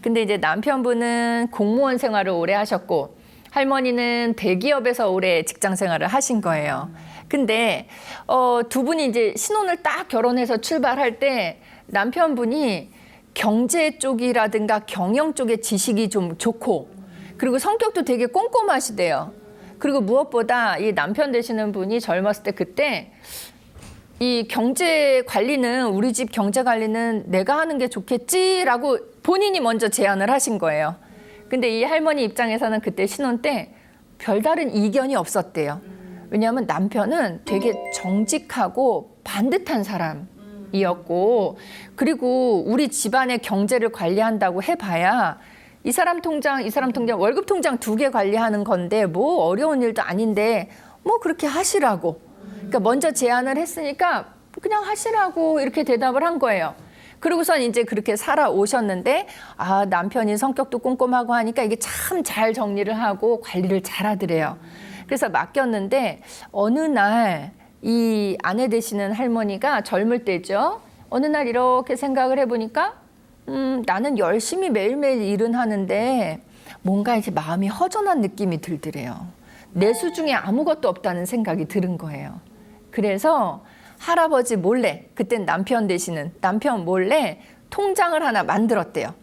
근데 이제 남편분은 공무원 생활을 오래 하셨고, 할머니는 대기업에서 오래 직장 생활을 하신 거예요. 근데 두 분이 이제 신혼을 딱 결혼해서 출발할 때 남편분이 경제 쪽이라든가 경영 쪽의 지식이 좀 좋고, 그리고 성격도 되게 꼼꼼하시대요. 그리고 무엇보다 이 남편 되시는 분이 젊었을 때 그때 이 경제 관리는, 우리 집 경제 관리는 내가 하는 게 좋겠지라고 본인이 먼저 제안을 하신 거예요. 근데 이 할머니 입장에서는 그때 신혼 때 별다른 이견이 없었대요. 왜냐하면 남편은 되게 정직하고 반듯한 사람이었고, 그리고 우리 집안의 경제를 관리한다고 해봐야 이 사람 통장, 이 사람 통장, 월급 통장 2개 관리하는 건데 뭐 어려운 일도 아닌데 뭐 그렇게 하시라고. 그러니까 먼저 제안을 했으니까 그냥 하시라고 이렇게 대답을 한 거예요. 그러고선 이제 그렇게 살아오셨는데, 남편이 성격도 꼼꼼하고 하니까 이게 참 잘 정리를 하고 관리를 잘 하더래요. 그래서 맡겼는데 어느 날 이 아내 되시는 할머니가 젊을 때죠. 어느 날 이렇게 생각을 해보니까 나는 열심히 매일매일 일은 하는데 뭔가 이제 마음이 허전한 느낌이 들더래요. 내 수중에 아무것도 없다는 생각이 들은 거예요. 그래서 할아버지 몰래, 그땐 남편 되시는 남편 몰래 통장을 하나 만들었대요.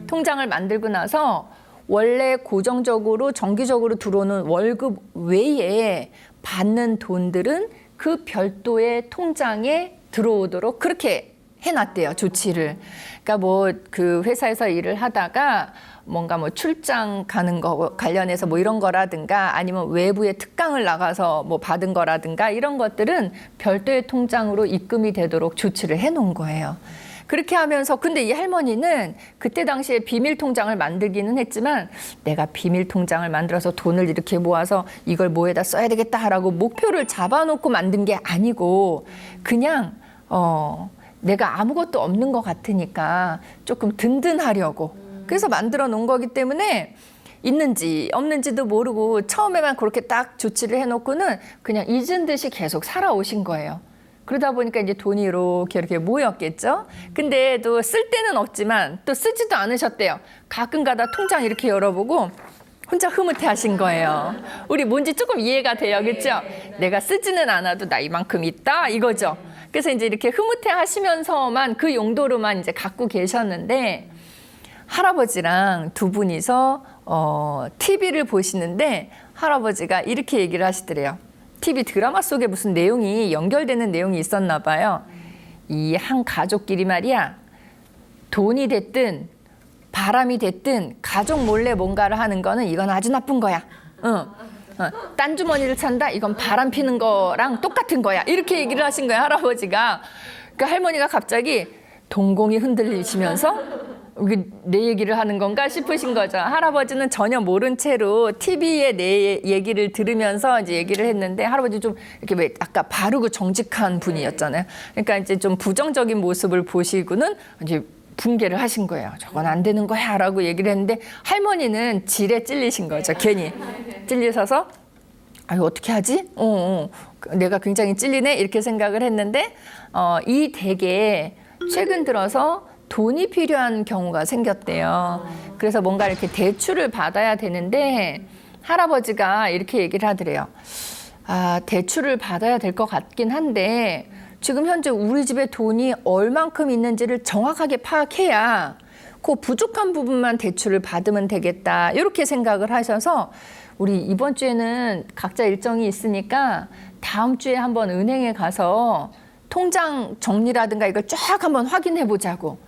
통장을 만들고 나서 원래 고정적으로 정기적으로 들어오는 월급 외에 받는 돈들은 그 별도의 통장에 들어오도록 그렇게 해놨대요, 조치를. 그러니까 뭐 그 회사에서 일을 하다가 뭔가 뭐 출장 가는 거 관련해서 뭐 이런 거라든가, 아니면 외부에 특강을 나가서 뭐 받은 거라든가, 이런 것들은 별도의 통장으로 입금이 되도록 조치를 해놓은 거예요. 그렇게 하면서, 근데 이 할머니는 그때 당시에 비밀 통장을 만들기는 했지만, 내가 비밀 통장을 만들어서 돈을 이렇게 모아서 이걸 뭐에다 써야 되겠다라고 목표를 잡아놓고 만든 게 아니고, 그냥 내가 아무것도 없는 것 같으니까 조금 든든하려고 그래서 만들어 놓은 거기 때문에 있는지 없는지도 모르고 처음에만 그렇게 딱 조치를 해놓고는 그냥 잊은 듯이 계속 살아오신 거예요. 그러다 보니까 이제 돈이 이렇게 모였겠죠. 근데 또 쓸 때는 없지만 또 쓰지도 않으셨대요. 가끔 가다 통장 이렇게 열어보고 혼자 흐뭇해 하신 거예요. 우리 뭔지 조금 이해가 돼요. 그렇죠? 내가 쓰지는 않아도 나 이만큼 있다 이거죠. 그래서 이제 이렇게 흐뭇해 하시면서만 그 용도로만 이제 갖고 계셨는데, 할아버지랑 두 분이서 TV를 보시는데 할아버지가 이렇게 얘기를 하시더래요. TV 드라마 속에 무슨 내용이 연결되는 내용이 있었나 봐요. 이 한 가족끼리 말이야, 돈이 됐든 바람이 됐든 가족 몰래 뭔가를 하는 거는 이건 아주 나쁜 거야. 딴 주머니를 찬다? 이건 바람 피는 거랑 똑같은 거야. 이렇게 얘기를 하신 거야, 할아버지가. 그 할머니가 갑자기 동공이 흔들리시면서 이게 내 얘기를 하는 건가 싶으신 거죠. 할아버지는 전혀 모른 채로 TV에 내 얘기를 들으면서 이제 얘기를 했는데 할아버지 좀 이렇게 왜 아까 바르고 정직한 분이었잖아요. 그러니까 이제 좀 부정적인 모습을 보시고는 이제 붕괴를 하신 거예요. 저건 안 되는 거야 라고 얘기를 했는데 할머니는 질에 찔리신 거죠. 괜히 찔리셔서 아유 어떻게 하지? 내가 굉장히 찔리네 이렇게 생각을 했는데 이 댁에 최근 들어서 돈이 필요한 경우가 생겼대요. 그래서 뭔가 이렇게 대출을 받아야 되는데 할아버지가 이렇게 얘기를 하더래요. 아, 대출을 받아야 될 것 같긴 한데 지금 현재 우리 집에 돈이 얼만큼 있는지를 정확하게 파악해야 그 부족한 부분만 대출을 받으면 되겠다. 이렇게 생각을 하셔서 우리 이번 주에는 각자 일정이 있으니까 다음 주에 한번 은행에 가서 통장 정리라든가 이걸 쫙 한번 확인해 보자고.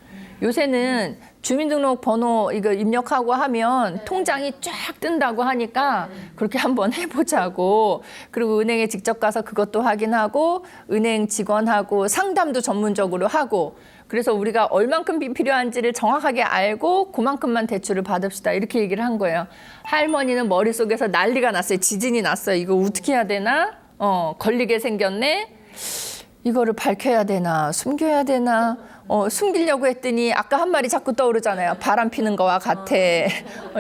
요새는 주민등록번호 이거 입력하고 하면 통장이 쫙 뜬다고 하니까 그렇게 한번 해보자고. 그리고 은행에 직접 가서 그것도 확인하고 은행 직원하고 상담도 전문적으로 하고 그래서 우리가 얼만큼 필요한지를 정확하게 알고 그만큼만 대출을 받읍시다 이렇게 얘기를 한 거예요. 할머니는 머릿속에서 난리가 났어요. 지진이 났어요. 이거 어떻게 해야 되나? 걸리게 생겼네. 이거를 밝혀야 되나 숨겨야 되나 숨기려고 했더니 아까 한 말이 자꾸 떠오르잖아요. 바람 피는 거와 같아.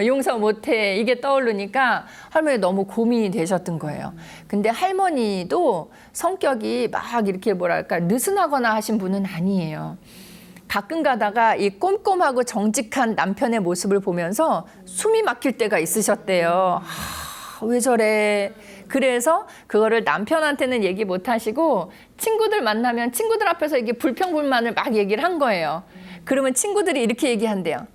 용서 못해. 이게 떠오르니까 할머니 너무 고민이 되셨던 거예요. 근데 할머니도 성격이 막 이렇게 뭐랄까 느슨하거나 하신 분은 아니에요. 가끔 가다가 이 꼼꼼하고 정직한 남편의 모습을 보면서 숨이 막힐 때가 있으셨대요. 왜 저래? 그래서 그거를 남편한테는 얘기 못 하시고 친구들 만나면 친구들 앞에서 이게 불평불만을 막 얘기를 한 거예요. 그러면 친구들이 이렇게 얘기한대요.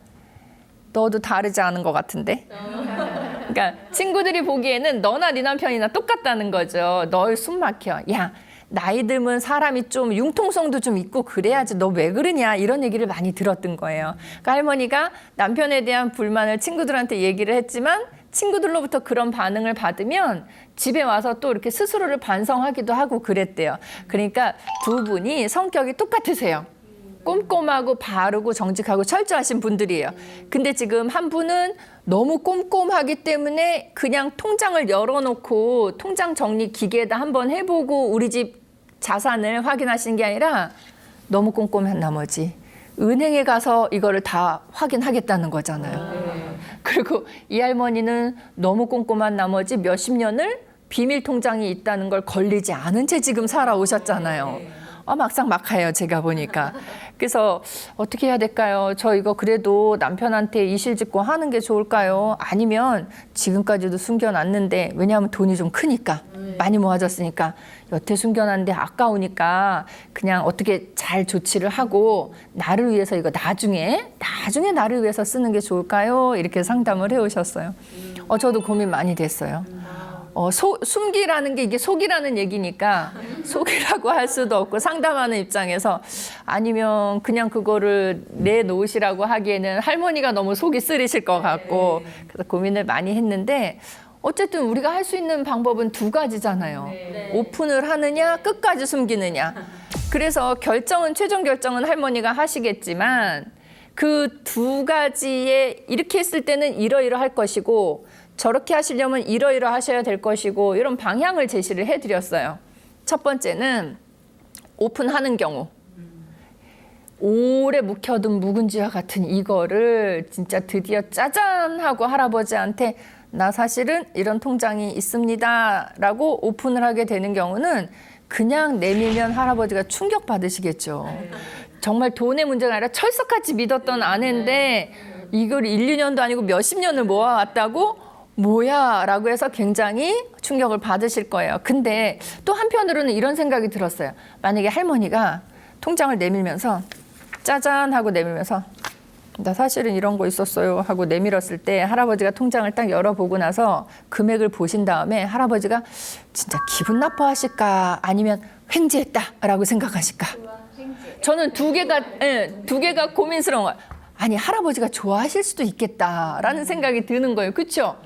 너도 다르지 않은 것 같은데? 그러니까 친구들이 보기에는 너나 네 남편이나 똑같다는 거죠. 너 숨 막혀. 야, 나이 들면 사람이 좀 융통성도 좀 있고 그래야지 너 왜 그러냐 이런 얘기를 많이 들었던 거예요. 그러니까 할머니가 남편에 대한 불만을 친구들한테 얘기를 했지만 친구들로부터 그런 반응을 받으면 집에 와서 또 이렇게 스스로를 반성하기도 하고 그랬대요. 그러니까 두 분이 성격이 똑같으세요. 꼼꼼하고 바르고 정직하고 철저하신 분들이에요. 근데 지금 한 분은 너무 꼼꼼하기 때문에 그냥 통장을 열어놓고 통장 정리 기계에다 한번 해보고 우리 집 자산을 확인하시는 게 아니라 너무 꼼꼼한 나머지 은행에 가서 이거를 다 확인하겠다는 거잖아요. 그리고 이 할머니는 너무 꼼꼼한 나머지 몇십 년을 비밀 통장이 있다는 걸 걸리지 않은 채 지금 살아오셨잖아요. 막상 막하예요, 제가 보니까. 그래서 어떻게 해야 될까요? 저 이거 그래도 남편한테 이실직고 하는 게 좋을까요? 아니면 지금까지도 숨겨놨는데 왜냐하면 돈이 좀 크니까 많이 모아졌으니까 여태 숨겨놨는데 아까우니까 그냥 어떻게 잘 조치를 하고 나를 위해서 이거 나중에 나를 위해서 쓰는 게 좋을까요? 이렇게 상담을 해오셨어요. 저도 고민 많이 됐어요. 숨기라는 게 이게 속이라는 얘기니까 속이라고 할 수도 없고 상담하는 입장에서 아니면 그냥 그거를 내놓으시라고 하기에는 할머니가 너무 속이 쓰리실 것 같고 그래서 고민을 많이 했는데 어쨌든 우리가 할 수 있는 방법은 두 가지잖아요. 오픈을 하느냐 끝까지 숨기느냐. 그래서 최종 결정은 할머니가 하시겠지만 그 두 가지에 이렇게 했을 때는 이러이러할 것이고 저렇게 하시려면 이러이러하셔야 될 것이고 이런 방향을 제시를 해드렸어요. 첫 번째는 오픈하는 경우. 오래 묵혀둔 묵은지와 같은 이거를 진짜 드디어 짜잔 하고 할아버지한테 나 사실은 이런 통장이 있습니다 라고 오픈을 하게 되는 경우는 그냥 내밀면 할아버지가 충격받으시겠죠. 정말 돈의 문제가 아니라 철석같이 믿었던 아내인데 이걸 1, 2년도 아니고 몇십 년을 모아왔다고? 뭐야? 라고 해서 굉장히 충격을 받으실 거예요. 근데 또 한편으로는 이런 생각이 들었어요. 만약에 할머니가 통장을 내밀면서 짜잔 하고 내밀면서 나 사실은 이런 거 있었어요 하고 내밀었을 때 할아버지가 통장을 딱 열어보고 나서 금액을 보신 다음에 할아버지가 진짜 기분 나빠하실까 아니면 횡재했다라고 생각하실까? 저는 두 개가 고민스러운 거예요. 아니 할아버지가 좋아하실 수도 있겠다라는 생각이 드는 거예요. 그렇죠?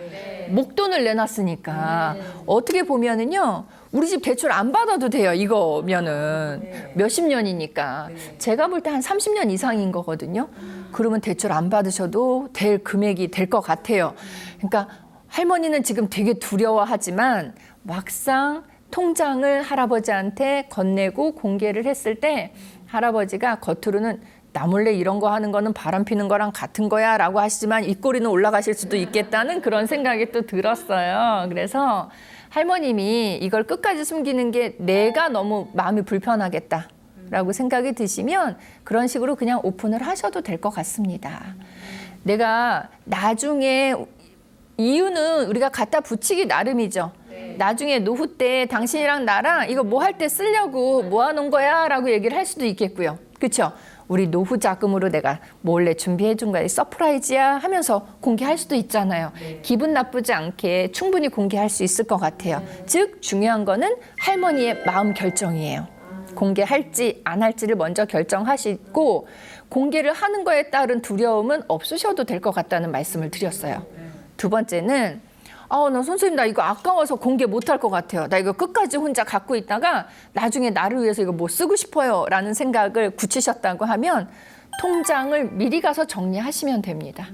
목돈을 내놨으니까 어떻게 보면은요. 우리 집 대출 안 받아도 돼요. 이거면은 몇십 년이니까. 제가 볼 때 한 30년 이상인 거거든요. 그러면 대출 안 받으셔도 될 금액이 될 것 같아요. 그러니까 할머니는 지금 되게 두려워하지만 막상 통장을 할아버지한테 건네고 공개를 했을 때 할아버지가 겉으로는 나 몰래 이런 거 하는 거는 바람 피는 거랑 같은 거야 라고 하시지만 입꼬리는 올라가실 수도 있겠다는 그런 생각이 또 들었어요. 그래서 할머님이 이걸 끝까지 숨기는 게 내가 너무 마음이 불편하겠다라고 생각이 드시면 그런 식으로 그냥 오픈을 하셔도 될 것 같습니다. 내가 나중에 이유는 우리가 갖다 붙이기 나름이죠. 나중에 노후 때 당신이랑 나랑 이거 뭐 할 때 쓰려고 모아놓은 거야 라고 얘기를 할 수도 있겠고요. 그렇죠? 우리 노후 자금으로 내가 몰래 준비해 준 거야. 서프라이즈야 하면서 공개할 수도 있잖아요. 기분 나쁘지 않게 충분히 공개할 수 있을 것 같아요. 즉 중요한 거는 할머니의 마음 결정이에요. 공개할지 안 할지를 먼저 결정하시고 공개를 하는 거에 따른 두려움은 없으셔도 될 것 같다는 말씀을 드렸어요. 두 번째는 나 선생님 나 이거 아까워서 공개 못할 것 같아요. 나 이거 끝까지 혼자 갖고 있다가 나중에 나를 위해서 이거 뭐 쓰고 싶어요 라는 생각을 굳히셨다고 하면 통장을 미리 가서 정리하시면 됩니다.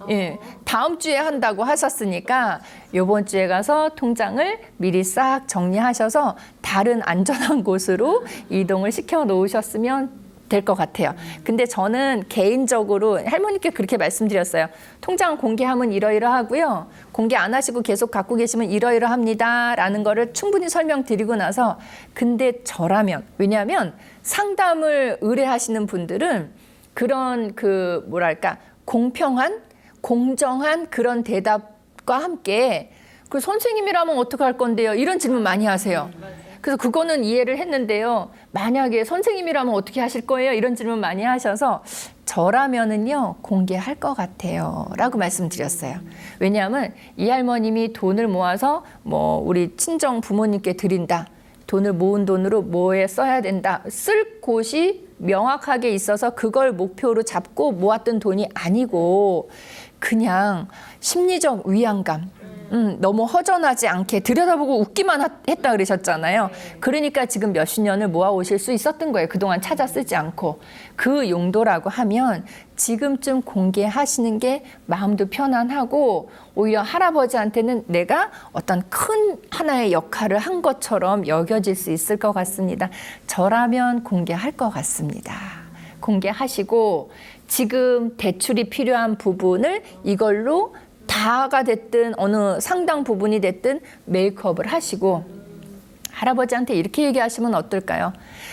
예, 다음 주에 한다고 하셨으니까 이번 주에 가서 통장을 미리 싹 정리하셔서 다른 안전한 곳으로 이동을 시켜 놓으셨으면 될 것 같아요. 근데 저는 개인적으로 할머니께 그렇게 말씀드렸어요. 통장 공개하면 이러이러하고요. 공개 안 하시고 계속 갖고 계시면 이러이러합니다. 라는 거를 충분히 설명드리고 나서 근데 저라면 왜냐하면 상담을 의뢰하시는 분들은 그런 공평한 공정한 그런 대답과 함께 그 선생님이라면 어떡할 건데요? 이런 질문 많이 하세요. 그래서 그거는 이해를 했는데요. 만약에 선생님이라면 어떻게 하실 거예요? 이런 질문 많이 하셔서 저라면은요 공개할 것 같아요 라고 말씀드렸어요. 왜냐하면 이 할머님이 돈을 모아서 뭐 우리 친정 부모님께 드린다. 돈을 모은 돈으로 뭐에 써야 된다. 쓸 곳이 명확하게 있어서 그걸 목표로 잡고 모았던 돈이 아니고 그냥 심리적 위안감 너무 허전하지 않게 들여다보고 웃기만 했다 그러셨잖아요. 그러니까 지금 몇십 년을 모아오실 수 있었던 거예요. 그동안 찾아 쓰지 않고. 그 용도라고 하면 지금쯤 공개하시는 게 마음도 편안하고 오히려 할아버지한테는 내가 어떤 큰 하나의 역할을 한 것처럼 여겨질 수 있을 것 같습니다. 저라면 공개할 것 같습니다. 공개하시고 지금 대출이 필요한 부분을 이걸로 다가 됐든 어느 상당 부분이 됐든 메이크업을 하시고 할아버지한테 이렇게 얘기하시면 어떨까요?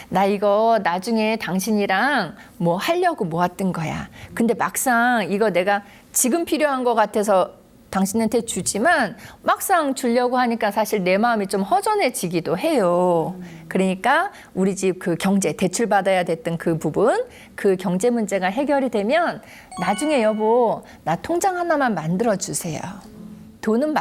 나 이거 나중에 당신이랑 뭐 하려고 모았던 거야. 근데 막상 이거 내가 지금 필요한 것 같아서 당신한테 주지만 막상 주려고 하니까 사실 내 마음이 좀 허전해지기도 해요. 그러니까 우리 집 그 경제 대출 받아야 됐던 그 부분 그 경제 문제가 해결이 되면 나중에 여보 나 통장 하나만 만들어 주세요. 돈은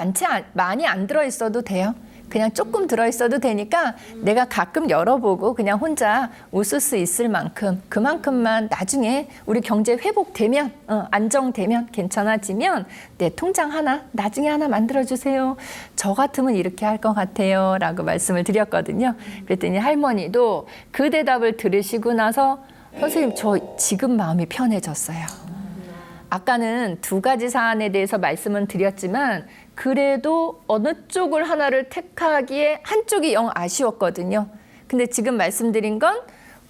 많이 안 들어 있어도 돼요. 그냥 조금 들어있어도 되니까 내가 가끔 열어보고 그냥 혼자 웃을 수 있을 만큼 그만큼만 나중에 우리 경제 회복되면 안정되면 괜찮아지면 내 통장 하나 나중에 하나 만들어주세요. 저 같으면 이렇게 할 것 같아요 라고 말씀을 드렸거든요. 그랬더니 할머니도 그 대답을 들으시고 나서 선생님 저 지금 마음이 편해졌어요. 아까는 두 가지 사안에 대해서 말씀은 드렸지만 그래도 어느 쪽을 하나를 택하기에 한쪽이 영 아쉬웠거든요. 근데 지금 말씀드린 건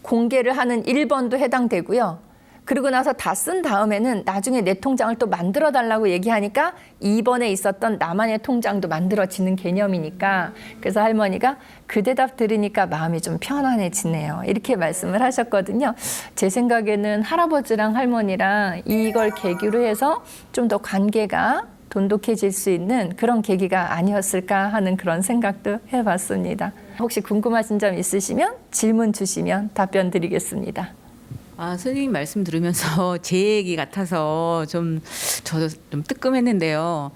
공개를 하는 1번도 해당되고요. 그리고 나서 다 쓴 다음에는 나중에 내 통장을 또 만들어 달라고 얘기하니까 2번에 있었던 나만의 통장도 만들어지는 개념이니까 그래서 할머니가 그 대답 들으니까 마음이 좀 편안해지네요. 이렇게 말씀을 하셨거든요. 제 생각에는 할아버지랑 할머니랑 이걸 계기로 해서 좀 더 관계가 돈독해질 수 있는 그런 계기가 아니었을까 하는 그런 생각도 해봤습니다. 혹시 궁금하신 점 있으시면 질문 주시면 답변 드리겠습니다. 선생님 말씀 들으면서 제 얘기 같아서 저도 좀 뜨끔했는데요.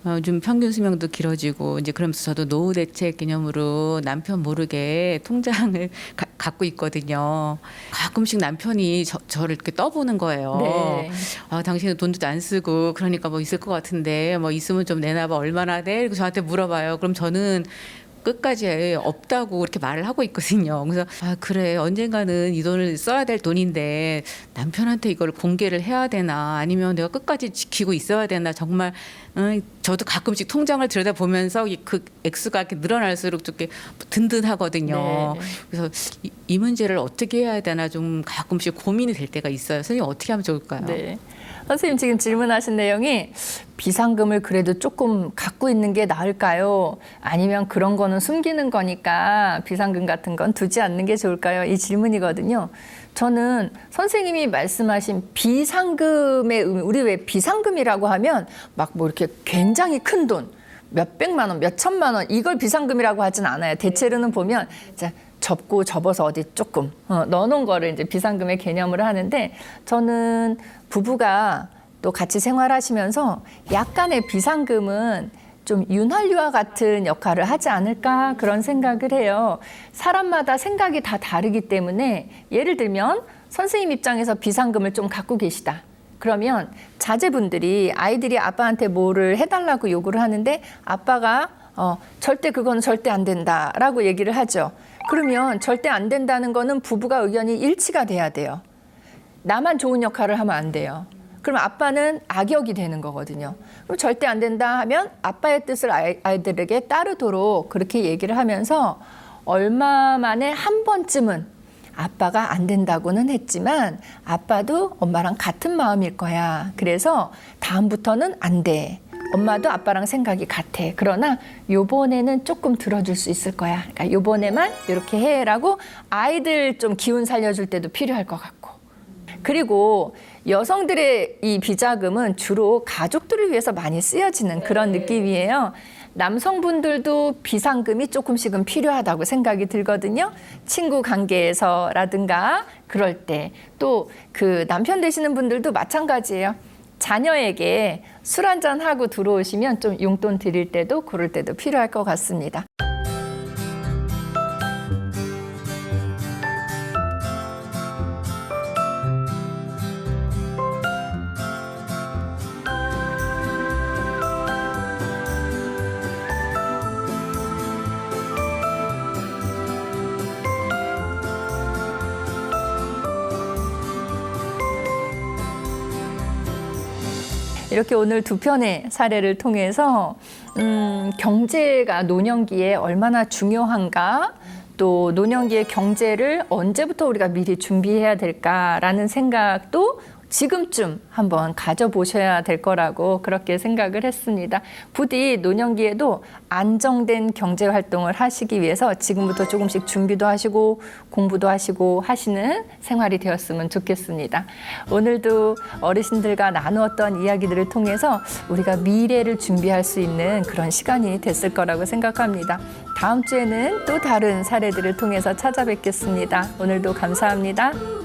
요즘 평균 수명도 길어지고 이제 그러면서 저도 노후 대책 개념으로 남편 모르게 통장을 갖고 있거든요. 가끔씩 남편이 저를 이렇게 떠보는 거예요. 네. 아, 당신은 돈도 안 쓰고 그러니까 뭐 있을 것 같은데 뭐 있으면 좀 내놔봐 얼마나 돼? 이렇게 저한테 물어봐요. 그럼 저는 끝까지 없다고 그렇게 말을 하고 있거든요. 그래서 아 그래 언젠가는 이 돈을 써야 될 돈인데 남편한테 이걸 공개를 해야 되나 아니면 내가 끝까지 지키고 있어야 되나 정말 저도 가끔씩 통장을 들여다보면서 그 액수가 이렇게 늘어날수록 좀 이렇게 든든하거든요. 네. 그래서 이 문제를 어떻게 해야 되나 좀 가끔씩 고민이 될 때가 있어요. 선생님 어떻게 하면 좋을까요? 네. 선생님 지금 질문하신 내용이 비상금을 그래도 조금 갖고 있는 게 나을까요? 아니면 그런 거는 숨기는 거니까 비상금 같은 건 두지 않는 게 좋을까요? 이 질문이거든요. 저는 선생님이 말씀하신 비상금의 의미, 우리 왜 비상금이라고 하면 막 뭐 이렇게 굉장히 큰 돈, 몇백만 원, 몇천만 원 이걸 비상금이라고 하진 않아요. 대체로는 보면 자, 접어서 어디 조금 넣어놓은 거를 이제 비상금의 개념으로 하는데 저는 부부가 또 같이 생활하시면서 약간의 비상금은 좀 윤활유와 같은 역할을 하지 않을까 그런 생각을 해요. 사람마다 생각이 다 다르기 때문에 예를 들면 선생님 입장에서 비상금을 좀 갖고 계시다. 그러면 자제분들이 아이들이 아빠한테 뭐를 해달라고 요구를 하는데 아빠가 절대 그건 절대 안 된다라고 얘기를 하죠. 그러면 절대 안 된다는 거는 부부가 의견이 일치가 돼야 돼요. 나만 좋은 역할을 하면 안 돼요. 그럼 아빠는 악역이 되는 거거든요. 그럼 절대 안 된다 하면 아빠의 뜻을 아이들에게 따르도록 그렇게 얘기를 하면서 얼마 만에 한 번쯤은 아빠가 안 된다고는 했지만 아빠도 엄마랑 같은 마음일 거야. 그래서 다음부터는 안 돼. 엄마도 아빠랑 생각이 같아. 그러나 요번에는 조금 들어줄 수 있을 거야. 그러니까 요번에만 이렇게 해라고 아이들 좀 기운 살려줄 때도 필요할 것 같고. 그리고 여성들의 이 비자금은 주로 가족들을 위해서 많이 쓰여지는 그런 느낌이에요. 남성분들도 비상금이 조금씩은 필요하다고 생각이 들거든요. 친구 관계에서라든가 그럴 때 또 그 남편 되시는 분들도 마찬가지예요. 자녀에게 술 한잔 하고 들어오시면 좀 용돈 드릴 때도 그럴 때도 필요할 것 같습니다. 이렇게 오늘 두 편의 사례를 통해서 경제가 노년기에 얼마나 중요한가, 또 노년기의 경제를 언제부터 우리가 미리 준비해야 될까라는 생각도 지금쯤 한번 가져보셔야 될 거라고 그렇게 생각을 했습니다. 부디 노년기에도 안정된 경제 활동을 하시기 위해서 지금부터 조금씩 준비도 하시고 공부도 하시고 하시는 생활이 되었으면 좋겠습니다. 오늘도 어르신들과 나누었던 이야기들을 통해서 우리가 미래를 준비할 수 있는 그런 시간이 됐을 거라고 생각합니다. 다음 주에는 또 다른 사례들을 통해서 찾아뵙겠습니다. 오늘도 감사합니다.